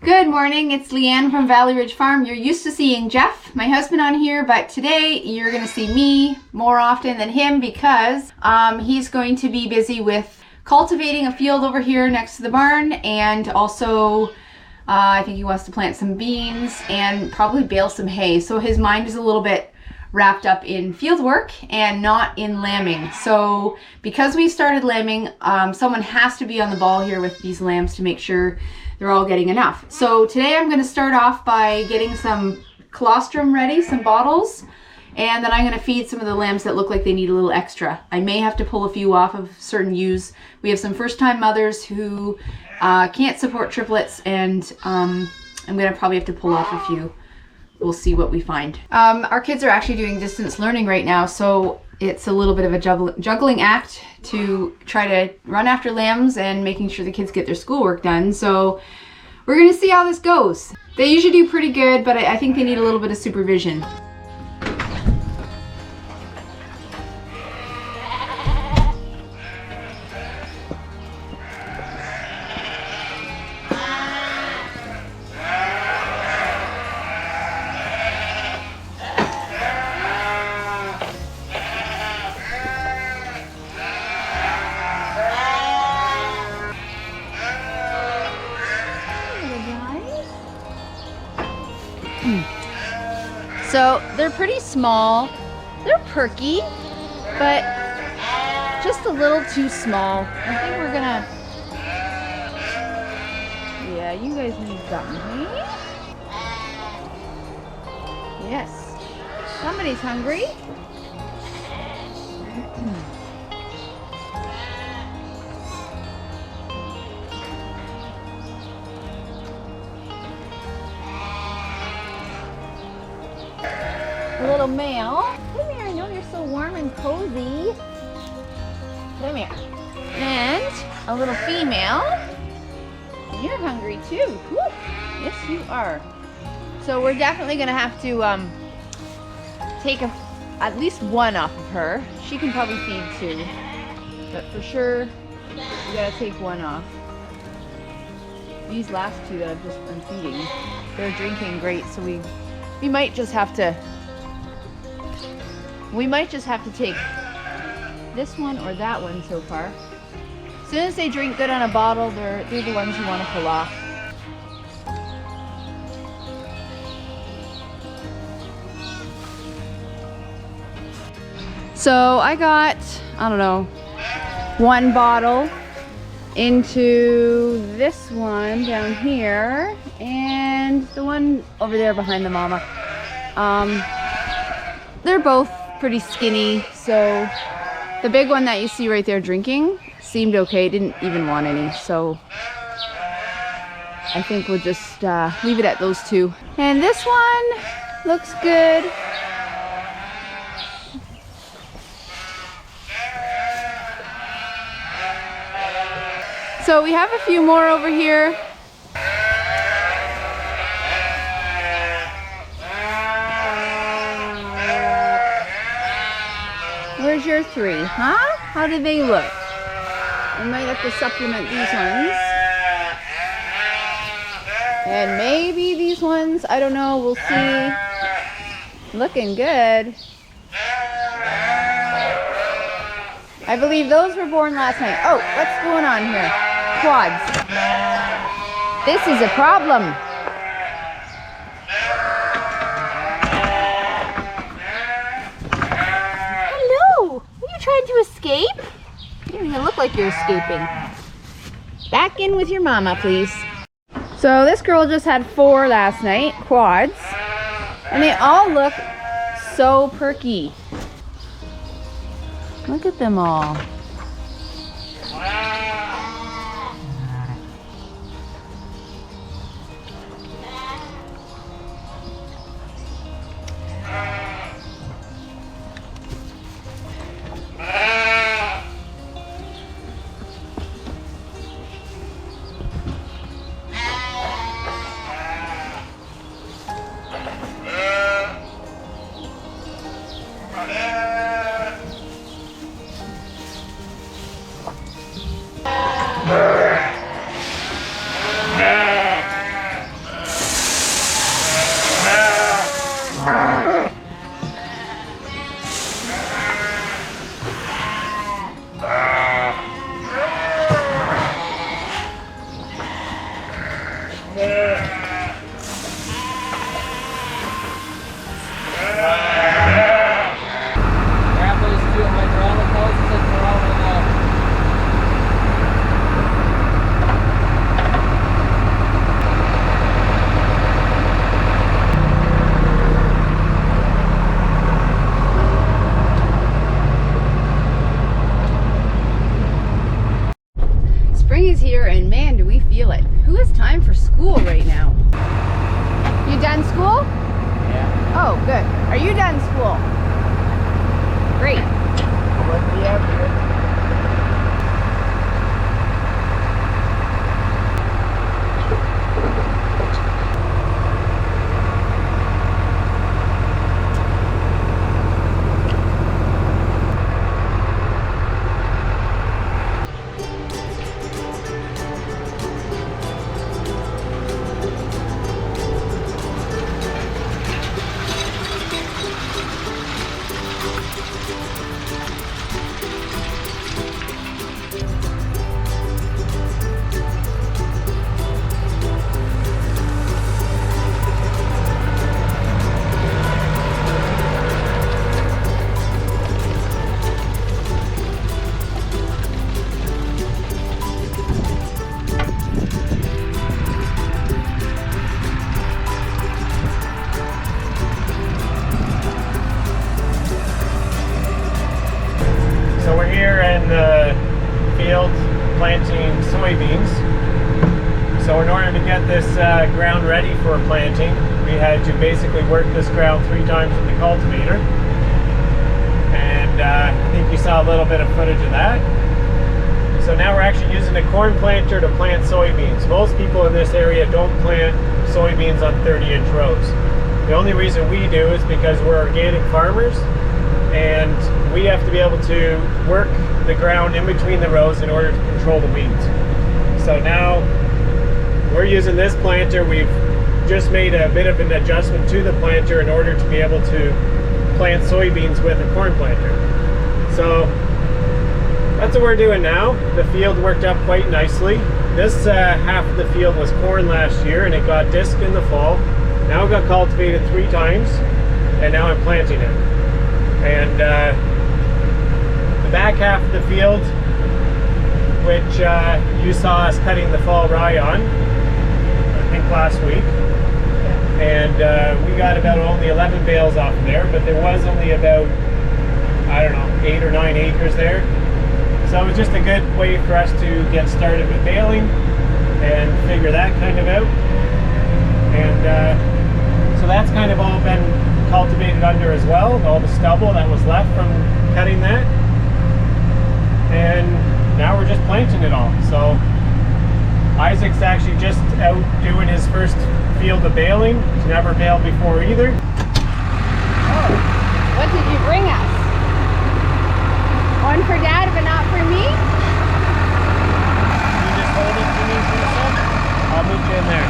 Good morning, it's Leanne from Valleyridge Farm. You're used to seeing Jeff, my husband, on here, but today you're going to see me more often than him because he's going to be busy with cultivating a field over here next to the barn, and also I think he wants to plant some beans and probably bale some hay. So his mind is a little bit wrapped up in field work and not in lambing. So because we started lambing, someone has to be on the ball here with these lambs to make sure they're all getting enough. So today I'm going to start off by getting some colostrum ready, some bottles, and then I'm going to feed some of the lambs that look like they need a little extra. I may have to pull a few off of certain ewes. We have some first-time mothers who can't support triplets, and I'm going to probably have to pull off a few. We'll see what we find. Our kids are actually doing distance learning right now, so it's a little bit of a juggling act to try to run after lambs and making sure the kids get their schoolwork done. So we're gonna see how this goes. They usually do pretty good, but I think they need a little bit of supervision. So they're pretty small, they're perky, but just a little too small. I think we're gonna, yeah, you guys need something, hey? Yes, somebody's hungry. A little male. Come here, I know you're so warm and cozy. Come here. And a little female. You're hungry too. Woo. Yes, you are. So we're definitely gonna have to take at least one off of her. She can probably feed two, but for sure we gotta take one off. These last two that I'm feeding, they're drinking great, so we might just have to take this one or that one so far. As soon as they drink good on a bottle, they're the ones you want to pull off. So I got, I don't know, one bottle into this one down here and the one over there behind the mama. They're both pretty skinny, so the big one that you see right there drinking seemed okay, didn't even want any, so I think we'll just leave it at those two. And this one looks good. So we have a few more over here. Where's your three, huh? How do they look? I might have to supplement these ones. And maybe these ones, I don't know, we'll see. Looking good. I believe those were born last night. Oh, what's going on here? Quads. This is a problem. Trying to escape? You don't even look like you're escaping. Back in with your mama, please. So this girl just had 4 last night, quads, and they all look so perky. Look at them all. Grab those two hydraulic hoses and throw them out. Spring is here and man, do we feel it. Who has time for school right now? You done school? Yeah. Oh, good. Are you done school? Great. What do you have here? So we're here in the field planting soybeans. So in order to get this ground ready for planting, we had to basically work this ground 3 times with the cultivator. And I think you saw a little bit of footage of that. So now we're actually using a corn planter to plant soybeans. Most people in this area don't plant soybeans on 30-inch rows. The only reason we do is because we're organic farmers, and we have to be able to work the ground in between the rows in order to control the weeds. So now we're using this planter. We've just made a bit of an adjustment to the planter in order to be able to plant soybeans with a corn planter. So that's what we're doing now. The field worked up quite nicely. This half of the field was corn last year and it got disked in the fall. Now it got cultivated 3 times and now I'm planting it. And the back half of the field, which you saw us cutting the fall rye on, I think last week. And we got about only 11 bales off of there, but there was only about, I don't know, 8 or 9 acres there. So it was just a good way for us to get started with baling and figure that kind of out. And so that's kind of all been cultivated under as well, all the stubble that was left from cutting that. And now we're just planting it all. So Isaac's actually just out doing his first field of baling. He's never baled before either. Oh, what did you bring us? One for Dad, but not for me? You just hold it for me for a sec. I'll meet you in there.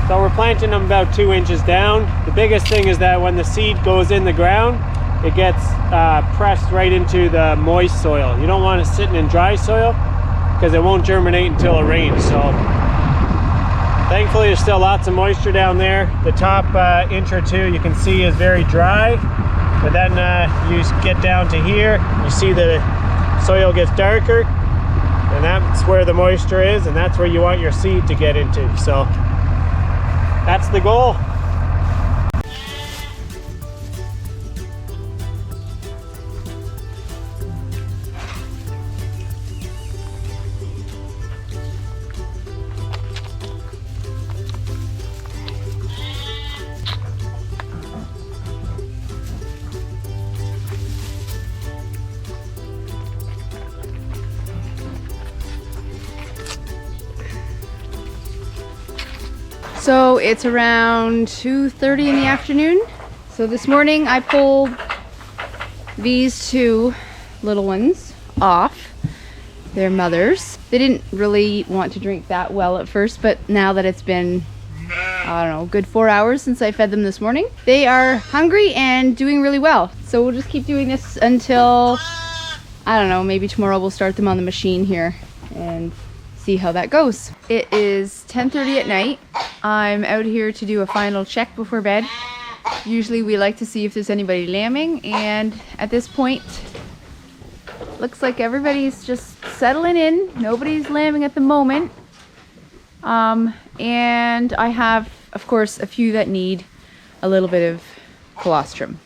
So we're planting them about 2 inches down. The biggest thing is that when the seed goes in the ground, it gets pressed right into the moist soil. You don't want it sitting in dry soil because it won't germinate until it rains. So thankfully there's still lots of moisture down there. The top inch or 2 you can see is very dry, but then you get down to here, you see the soil gets darker, and that's where the moisture is, and that's where you want your seed to get into. So that's the goal. So it's around 2:30 in the afternoon. So this morning I pulled these 2 little ones off their mothers. They didn't really want to drink that well at first, but now that it's been, I don't know, good 4 hours since I fed them this morning, they are hungry and doing really well. So we'll just keep doing this until, I don't know, maybe tomorrow we'll start them on the machine here and see how that goes. It is 10:30 at night. I'm out here to do a final check before bed. Usually we like to see if there's anybody lambing, and at this point looks like everybody's just settling in. Nobody's lambing at the moment. And I have, of course, a few that need a little bit of colostrum.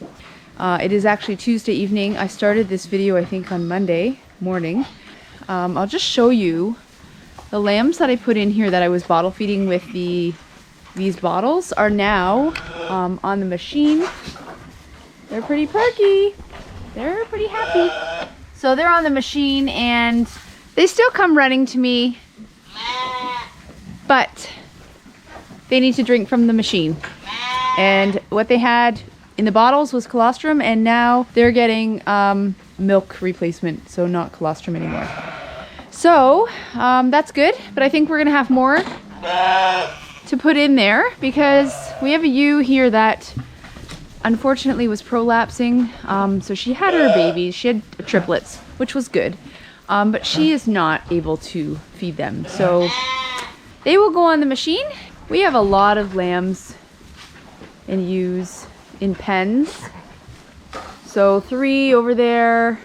It is actually Tuesday evening. I started this video, I think, on Monday morning. I'll just show you the lambs that I put in here that I was bottle feeding with these bottles are now on the machine. They're pretty perky. They're pretty happy. So they're on the machine and they still come running to me, but they need to drink from the machine. And what they had in the bottles was colostrum, and now they're getting milk replacement, so not colostrum anymore. So that's good, but I think we're gonna have more to put in there because we have a ewe here that unfortunately was prolapsing. So she had her babies, she had triplets, which was good, but she is not able to feed them. So they will go on the machine. We have a lot of lambs and ewes in pens. So 3 over there.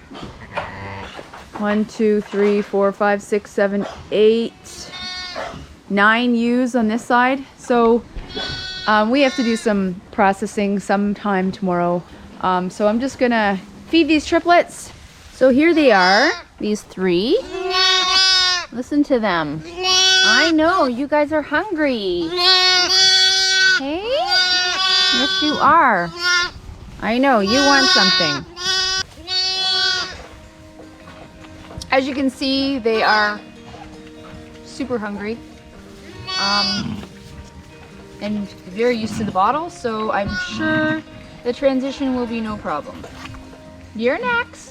1, 2, 3, 4, 5, 6, 7, 8, 9 ewes on this side. So we have to do some processing sometime tomorrow. So I'm just gonna feed these triplets. So here they are, these 3. Listen to them. I know, you guys are hungry. Hey? Yes, you are. I know, you want something. As you can see, they are super hungry. And very used to the bottle, so I'm sure the transition will be no problem. You're next.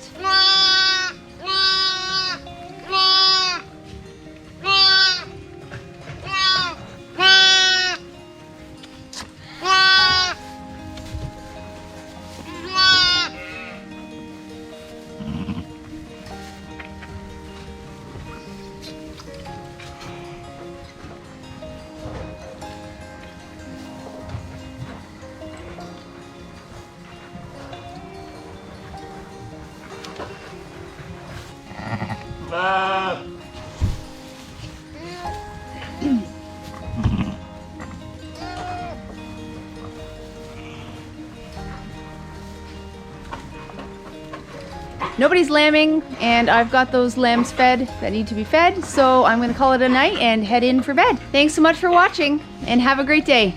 Nobody's lambing, and I've got those lambs fed that need to be fed, so I'm going to call it a night and head in for bed. Thanks so much for watching, and have a great day.